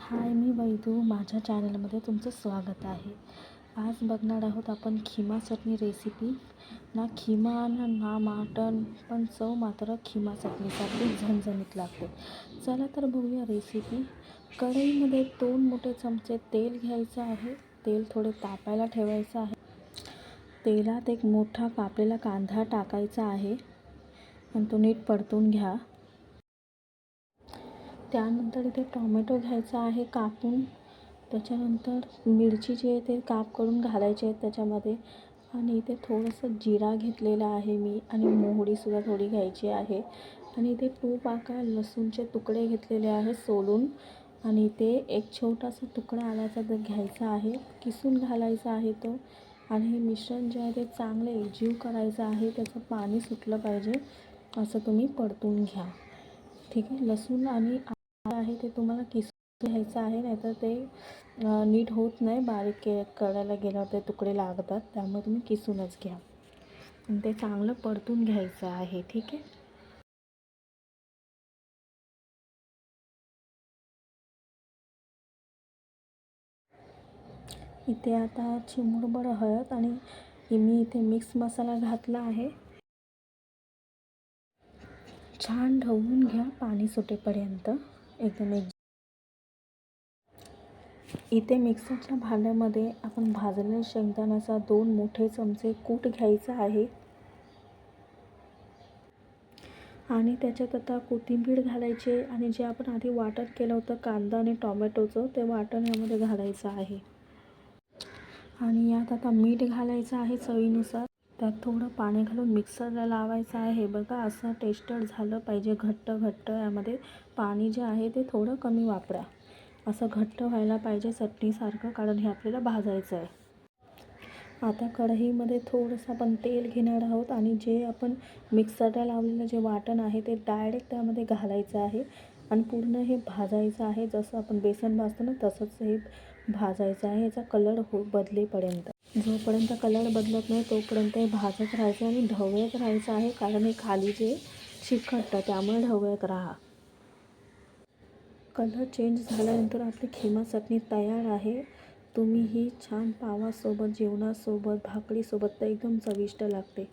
हाय, मी वैदू. माझ्या चॅनलमध्ये तुमचं स्वागत आहे. आज बघणार आहोत आपण खिमा चटणी रेसिपी. ना खिमा ना मटण, पण चव मात्र खिमा चटणीसारखी झणझणीत लागते. चला तर बघूया रेसिपी. कढईमध्ये 2 मोठे चमचे तेल घ्यायचं आहे. तेल थोडे तापायला ठेवायचं आहे. तेलात एक मोठा कापलेला कांदा टाकायचा आहे आणि तो नीट परतून घ्या. त्यानंतर इथे टोमॅटो घ्यायचा आहे कापून. त्याच्यानंतर मिरची जी आहे ते काप करून घालायची आहे त्याच्यामध्ये. आणि इथे थोडंसं जिरा घेतलेला आहे मी, आणि मोहरीसुद्धा थोडी घ्यायची आहे. आणि इथे तूप आकार लसूणचे तुकडे घेतलेले आहे सोलून. आणि इथे एक छोटासा तुकडा आल्याचा घ्यायचा आहे, किसून घालायचा आहे तो. आणि हे मिश्रण जे आहे ते चांगले एकजीव करायचं आहे. त्याचं पाणी सुटलं पाहिजे असं तुम्ही परतून घ्या. ठीक आहे. लसूण आणि आहे ते तुम्हाला किसून घ्यायचं आहे, नाहीतर ते नीट होत नाही. बारीक करायला गेल्यावर ते तुकडे लागतात, त्यामुळे तुम्ही किसूनच घ्या. आणि ते चांगलं परतून घ्यायचं आहे. ठीक आहे. इथे आता चिमूटभर हळद आणि मी इथे मिक्स मसाला घातला आहे. छान ढवळून घ्या पाणी सुटेपर्यंत एकदम इथे मिक्सरच्या भांड्यामध्ये आपण भाजलेल्या शेंगदाण्याचा 2 मोठे चमचे कूट घ्यायचा आहे. आणि त्याच्यात आता कोथिंबीर घालायची आणि जे आपण आधी वाटण केलं होतं कांदा आणि टोमॅटोचं, ते वाटण यामध्ये घालायचं आहे. आणि यात आता मीठ घालायचं आहे चवीनुसार. त्यात थोडं पाणी घालून मिक्सरला लावायचं आहे. बघा, असं टेस्टेड झालं पाहिजे, घट्ट घट्ट. यामध्ये पाणी जे आहे ते थोडं कमी वापरा. असं घट्ट व्हायला पाहिजे चटणीसारखं, कारण हे आपल्याला भाजायचं आहे. आता कढईमध्ये थोडंसं आपण तेल घेणार आहोत आणि जे आपण मिक्सरला लावलेलं जे वाटण आहे ते डायरेक्ट त्यामध्ये घालायचं आहे आणि पूर्ण हे भाजायचं आहे. जसं आपण बेसन भाजतो ना, तसंच हे भाजायचं आहे. याचा कलर बदलेपर्यंत. जोपर्यंत कलर बदलत नाही तोपर्यंत हे भाजत राहायचं आणि ढवळत राहायचं आहे, कारण हे खाली जे चिकटतं त्यामुळे ढवळत राहा. कलर चेंज झाल्यानंतर आपली खिमा चटणी तयार आहे. तुम्ही ही छान पावासोबत, जेवणासोबत, भाकरीसोबत तर एकदम चविष्ट लागते.